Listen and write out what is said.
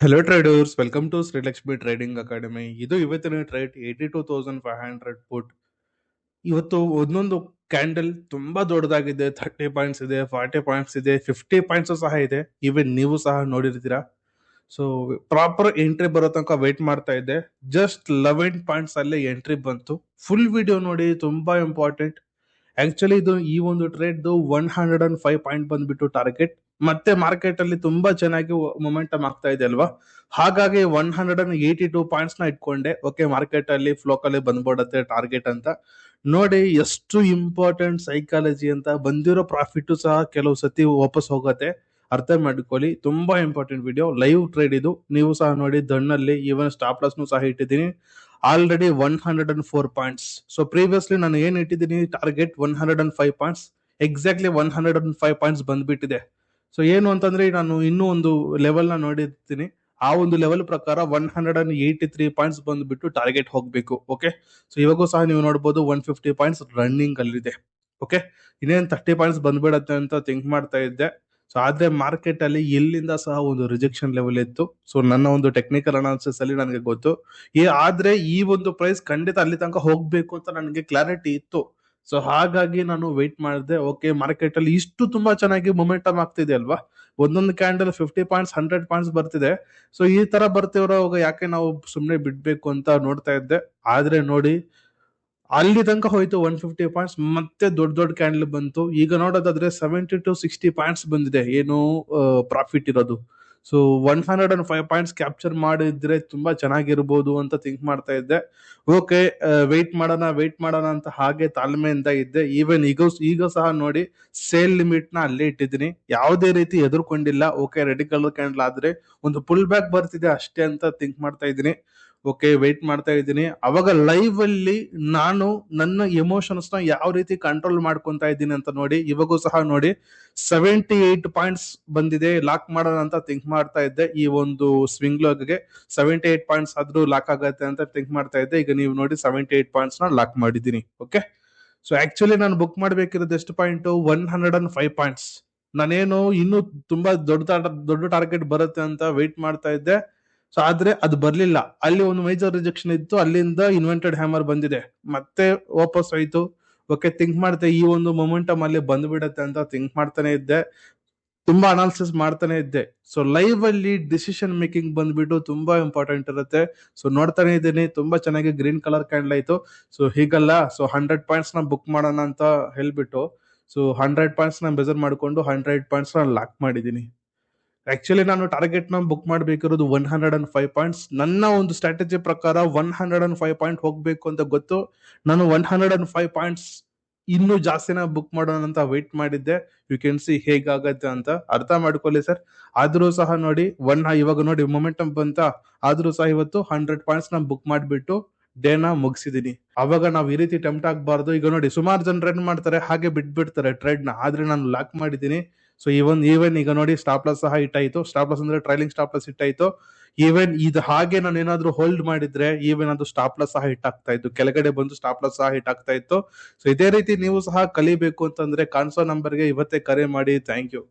Hello traders, welcome to Srilakshmi trading academy. ಇದು ಇವತ್ತಿನ trade 82,500 ಪುಟ್. ಇವತ್ತು ಒಂದೊಂದು ಕ್ಯಾಂಡಲ್ ತುಂಬಾ ದೊಡ್ಡದಾಗಿದೆ. 30 ಪಾಯಿಂಟ್ಸ್ ಇದೆ, 40 ಪಾಯಿಂಟ್ಸ್ ಇದೆ, 50 ಪಾಯಿಂಟ್ಸ್ ಸಹ ಇದೆ. ಇವನ್ ನೀವು ಸಹ ನೋಡಿರ್ತೀರಾ. ಸೊ ಪ್ರಾಪರ್ ಎಂಟ್ರಿ ಬರೋ ತನಕ ವೇಟ್ ಮಾಡ್ತಾ ಇದ್ದೆ. ಜಸ್ಟ್ 11 ಪಾಯಿಂಟ್ಸ್ ಅಲ್ಲೇ ಎಂಟ್ರಿ ಬಂತು. ಫುಲ್ ವಿಡಿಯೋ ನೋಡಿ, ತುಂಬಾ ಇಂಪಾರ್ಟೆಂಟ್. ಆಕ್ಚುಲಿ ಇದು ಈ ಒಂದು ಟ್ರೇಡ್ 105 ಪಾಯಿಂಟ್ ಬಂದ್ಬಿಟ್ಟು ಟಾರ್ಗೆಟ್. ಮತ್ತೆ ಮಾರ್ಕೆಟ್ ಅಲ್ಲಿ ತುಂಬಾ ಚೆನ್ನಾಗಿ ಮೊಮೆಂಟಮ್ ಆಗ್ತಾ ಇದೆ ಅಲ್ವಾ, ಹಾಗಾಗಿ 182 ಪಾಯಿಂಟ್ಸ್ ನ ಇಟ್ಕೊಂಡೆ. ಓಕೆ, ಮಾರ್ಕೆಟ್ ಅಲ್ಲಿ ಫ್ಲೋಕ್ ಅಲ್ಲಿ ಬಂದ್ಬಿಡತ್ತೆ ಟಾರ್ಗೆಟ್ ಅಂತ ನೋಡಿ. ಎಷ್ಟು ಇಂಪಾರ್ಟೆಂಟ್ ಸೈಕಾಲಜಿ ಅಂತ. ಬಂದಿರೋ ಪ್ರಾಫಿಟ್ ಸಹ ಕೆಲವು ಸತಿ ವಾಪಸ್ ಹೋಗತ್ತೆ, ಅರ್ಥ ಮಾಡ್ಕೊಳ್ಳಿ. ತುಂಬಾ ಇಂಪಾರ್ಟೆಂಟ್ ವಿಡಿಯೋ, ಲೈವ್ ಟ್ರೇಡ್ ಇದು. ನೀವು ಸಹ ನೋಡಿ, ದಣ್ಣಲ್ಲಿ ಈವನ್ ಸ್ಟಾಪ್ ಲಾಸ್ ಸಹ ಇಟ್ಟಿದ್ದೀನಿ. Already 104 points. ಸೊ ಪ್ರೀವಿಯಸ್ಲಿ ನಾನು ಏನ್ ಇಟ್ಟಿದ್ದೀನಿ ಟಾರ್ಗೆಟ್ 105 ಪಾಯಿಂಟ್ಸ್, ಎಕ್ಸಾಕ್ಟ್ಲಿ 105 ಪಾಯಿಂಟ್ಸ್ ಬಂದ್ಬಿಟ್ಟಿದೆ. ಸೊ ಏನು ಅಂತಂದ್ರೆ, ನಾನು ಇನ್ನೂ ಒಂದು ಲೆವೆಲ್ ನ ನೋಡಿರ್ತೀನಿ. ಆ ಒಂದು ಲೆವೆಲ್ ಪ್ರಕಾರ 183 ಪಾಯಿಂಟ್ಸ್ ಬಂದ್ಬಿಟ್ಟು ಟಾರ್ಗೆಟ್ ಹೋಗ್ಬೇಕು. ಓಕೆ, ಸೊ ಇವಾಗೂ ಸಹ ನೀವು ನೋಡಬಹುದು 150 ಪಾಯಿಂಟ್ಸ್ ರನ್ನಿಂಗ್ ಅಲ್ಲಿದೆ. ಓಕೆ, ಇನ್ನೇನ್ 30 ಪಾಯಿಂಟ್ಸ್ ಬಂದ್ಬಿಡತ್ತೆ ಅಂತ ಥಿಂಕ್ ಮಾಡ್ತಾ ಇದ್ದೆ. ಸೊ ಆದ್ರೆ ಮಾರ್ಕೆಟ್ ಅಲ್ಲಿ ಎಲ್ಲಿಂದ ಸಹ ಒಂದು ರಿಜೆಕ್ಷನ್ ಲೆವೆಲ್ ಇತ್ತು. ಸೊ ನನ್ನ ಒಂದು ಟೆಕ್ನಿಕಲ್ ಅನಾಲಿಸಿಸ್ ಅಲ್ಲಿ ನನಗೆ ಗೊತ್ತು, ಆದ್ರೆ ಈ ಒಂದು ಪ್ರೈಸ್ ಖಂಡಿತ ಅಲ್ಲಿ ತನಕ ಹೋಗ್ಬೇಕು ಅಂತ ನನಗೆ ಕ್ಲಾರಿಟಿ ಇತ್ತು. ಸೊ ಹಾಗಾಗಿ ನಾನು ವೆಯ್ಟ್ ಮಾಡಿದೆ. ಓಕೆ, ಮಾರ್ಕೆಟ್ ಅಲ್ಲಿ ಇಷ್ಟು ತುಂಬಾ ಚೆನ್ನಾಗಿ ಮೊಮೆಂಟಮ್ ಆಗ್ತಿದೆ ಅಲ್ವಾ, ಒಂದೊಂದು ಕ್ಯಾಂಡಲ್ 50 ಪಾಯಿಂಟ್ಸ್ 100 ಪಾಯಿಂಟ್ಸ್ ಬರ್ತಿದೆ. ಸೊ ಈ ತರ ಬರ್ತಿರೋವಾಗ ಯಾಕೆ ನಾವು ಸುಮ್ನೆ ಬಿಡ್ಬೇಕು ಅಂತ ನೋಡ್ತಾ ಇದ್ದೆ. ಆದ್ರೆ ನೋಡಿ, ಅಲ್ಲಿ ತನಕ ಹೋಯ್ತು 150 ಪಾಯಿಂಟ್ಸ್, ಮತ್ತೆ ದೊಡ್ಡ ದೊಡ್ಡ ಕ್ಯಾಂಡಲ್ ಬಂತು. ಈಗ ನೋಡೋದಾದ್ರೆ 70 to 60 ಪಾಯಿಂಟ್ಸ್ ಬಂದಿದೆ, ಏನು ಪ್ರಾಫಿಟ್ ಇರೋದು. ಸೊ 105 ಪಾಯಿಂಟ್ಸ್ ಕ್ಯಾಪ್ಚರ್ ಮಾಡಿದ್ರೆ ತುಂಬಾ ಚೆನ್ನಾಗಿರ್ಬೋದು ಅಂತ ಥಿಂಕ್ ಮಾಡ್ತಾ ಇದ್ದೆ. ಓಕೆ, ವೆಯ್ಟ್ ಮಾಡೋಣ ಅಂತ ಹಾಗೆ ತಾಳ್ಮೆಯಿಂದ ಇದ್ದೆ. ಈವನ್ ಈಗ ಸಹ ನೋಡಿ, ಸೇಲ್ ಲಿಮಿಟ್ ನ ಅಲ್ಲೇ ಇಟ್ಟಿದ್ದೀನಿ, ಯಾವುದೇ ರೀತಿ ಎದುರ್ಕೊಂಡಿಲ್ಲ. ಓಕೆ, ರೆಡ್ ಕಲರ್ ಕ್ಯಾಂಡಲ್ ಆದ್ರೆ ಒಂದು ಪುಲ್ ಬ್ಯಾಕ್ ಬರ್ತಿದೆ ಅಷ್ಟೇ ಅಂತ ಥಿಂಕ್ ಮಾಡ್ತಾ ಇದ್ದೀನಿ. ಓಕೆ, ವೆಯ್ಟ್ ಮಾಡ್ತಾ ಇದ್ದೀನಿ. ಅವಾಗ ಲೈವ್ ಅಲ್ಲಿ ನಾನು ನನ್ನ ಎಮೋಷನ್ಸ್ ನ ಯಾವ ರೀತಿ ಕಂಟ್ರೋಲ್ ಮಾಡ್ಕೊಂತಾ ಇದ್ದೀನಿ ಅಂತ ನೋಡಿ. ಇವಾಗೂ ಸಹ ನೋಡಿ, 78 ಪಾಯಿಂಟ್ಸ್ ಬಂದಿದೆ. ಲಾಕ್ ಮಾಡೋಣ ಅಂತ ಥಿಂಕ್ ಮಾಡ್ತಾ ಇದ್ದೆ. ಈ ಒಂದು ಸ್ವಿಂಗ್ ಲಾಗ್ಗೆ 78 ಪಾಯಿಂಟ್ಸ್ ಆದ್ರೂ ಲಾಕ್ ಆಗತ್ತೆ ಅಂತ ಥಿಂಕ್ ಮಾಡ್ತಾ ಇದ್ದೆ. ಈಗ ನೀವು ನೋಡಿ, 78 ಪಾಯಿಂಟ್ಸ್ ನ ಲಾಕ್ ಮಾಡಿದ್ದೀನಿ. ಓಕೆ, ಸೊ ಆಕ್ಚುಲಿ ನಾನು ಬುಕ್ ಮಾಡ್ಬೇಕಿರೋದು ಎಷ್ಟು ಪಾಯಿಂಟ್, 105 ಪಾಯಿಂಟ್ಸ್. ನಾನೇನು ಇನ್ನೂ ತುಂಬಾ ದೊಡ್ಡ ಟಾರ್ಗೆಟ್ ಬರುತ್ತೆ ಅಂತ ವೆಯ್ಟ್ ಮಾಡ್ತಾ ಇದ್ದೆ. ಸೊ ಆದ್ರೆ ಅದು ಬರ್ಲಿಲ್ಲ. ಅಲ್ಲಿ ಒಂದು ಮೇಜರ್ ರಿಜೆಕ್ಷನ್ ಇತ್ತು, ಅಲ್ಲಿಂದ ಇನ್ವೆಂಟೆಡ್ ಹ್ಯಾಮರ್ ಬಂದಿದೆ, ಮತ್ತೆ ವಾಪಸ್ ಆಯ್ತು. ಓಕೆ, ಥಿಂಕ್ ಮಾಡ್ತೆ ಈ ಒಂದು ಮೊಮೆಂಟಮ್ ಅಲ್ಲಿ ಬಂದ್ಬಿಡತ್ತೆ ಅಂತ ಥಿಂಕ್ ಮಾಡ್ತಾನೆ ಇದ್ದೆ. ತುಂಬಾ ಅನಾಲಿಸಿಸ್ ಮಾಡ್ತಾನೆ ಇದ್ದೆ. ಸೊ ಲೈವ್ ಅಲ್ಲಿ ಡಿಸಿಷನ್ ಮೇಕಿಂಗ್ ಬಂದ್ಬಿಟ್ಟು ತುಂಬಾ ಇಂಪಾರ್ಟೆಂಟ್ ಇರುತ್ತೆ. ಸೊ ನೋಡ್ತಾನೆ ಇದ್ದೀನಿ, ತುಂಬಾ ಚೆನ್ನಾಗಿ ಗ್ರೀನ್ ಕಲರ್ ಕ್ಯಾಂಡಲ್ ಆಯ್ತು. ಸೊ ಹೀಗಲ್ಲ, ಸೊ 100 ಪಾಯಿಂಟ್ಸ್ ನ ಬುಕ್ ಮಾಡೋಣ ಅಂತ ಹೇಳ್ಬಿಟ್ಟು, ಸೊ 100 ಪಾಯಿಂಟ್ಸ್ ನ ಮೆಜರ್ ಮಾಡ್ಕೊಂಡು 100 ಪಾಯಿಂಟ್ಸ್ ನ ಲಾಕ್ ಮಾಡಿದ್ದೀನಿ. ಆಕ್ಚುಲಿ ನಾನು ಟಾರ್ಗೆಟ್ ನ ಬುಕ್ ಮಾಡಬೇಕಿರೋದು 105 ಪಾಯಿಂಟ್ಸ್. ನನ್ನ ಒಂದು ಸ್ಟ್ರಾಟಜಿ ಪ್ರಕಾರ 105 ಪಾಯಿಂಟ್ ಹೋಗ್ಬೇಕು ಅಂತ ಗೊತ್ತು. ನಾನು 105 ಪಾಯಿಂಟ್ಸ್ ಇನ್ನೂ ಜಾಸ್ತಿನ ಬುಕ್ ಮಾಡೋಣ ಅಂತ ವೆಯ್ಟ್ ಮಾಡಿದ್ದೆ. ಯು ಕ್ಯಾನ್ ಸಿ ಹೇಗಾಗತ್ತೆ ಅಂತ, ಅರ್ಥ ಮಾಡ್ಕೊಳ್ಳಿ ಸರ್. ಆದ್ರೂ ಸಹ ನೋಡಿ, ಇವಾಗ ನೋಡಿ ಮೊಮೆಂಟಮ್ ಬಂತ, ಆದ್ರೂ ಸಹ ಇವತ್ತು 100 ಪಾಯಿಂಟ್ಸ್ ನ ಬುಕ್ ಮಾಡಿಬಿಟ್ಟು ಡೇನ ಮುಗಿಸಿದೀನಿ. ಅವಾಗ ನಾವ್ ಈ ರೀತಿ ಟೆಂಪ್ಟ್ ಆಗ್ಬಾರ್ದು. ಈಗ ನೋಡಿ, ಸುಮಾರು ಜನ ಏನ್ ಮಾಡ್ತಾರೆ, ಹಾಗೆ ಬಿಟ್ಬಿಡ್ತಾರೆ ಟ್ರೇಡ್ ನ. ಆದ್ರೆ ನಾನು ಲಾಕ್ ಮಾಡಿದ್ದೀನಿ. ಸೊ ಈವನ್ ಈಗ ನೋಡಿ, ಸ್ಟಾಪ್ ಲಾಸ್ ಸಹ ಇಟ್ಟಾಯ್ತು. ಸ್ಟಾಪ್ ಲಾಸ್ ಅಂದ್ರೆ ಟ್ರೈಲಿಂಗ್ ಸ್ಟಾಪ್ ಲಾಸ್ ಇಟ್ಟಾಯ್ತು. ಈವನ್ ಇದು ಹಾಗೆ ನಾನು ಏನಾದ್ರು ಹೋಲ್ಡ್ ಮಾಡಿದ್ರೆ ಈವನ್ ಅದು ಸ್ಟಾಪ್ ಲಾಸ್ ಸಹ ಹಿಟ್ ಆಗ್ತಾ ಇತ್ತು, ಕೆಳಗಡೆ ಬಂದು ಸ್ಟಾಪ್ ಲಾಸ್ ಸಹ ಹಿಟ್ ಆಗ್ತಾ ಇತ್ತು. ಸೊ ಇದೇ ರೀತಿ ನೀವು ಸಹ ಕಲಿಬೇಕು ಅಂತಂದ್ರೆ ಕಾಣಿಸೋ ನಂಬರ್ಗೆ ಇವತ್ತೇ ಕರೆ ಮಾಡಿ. Thank you.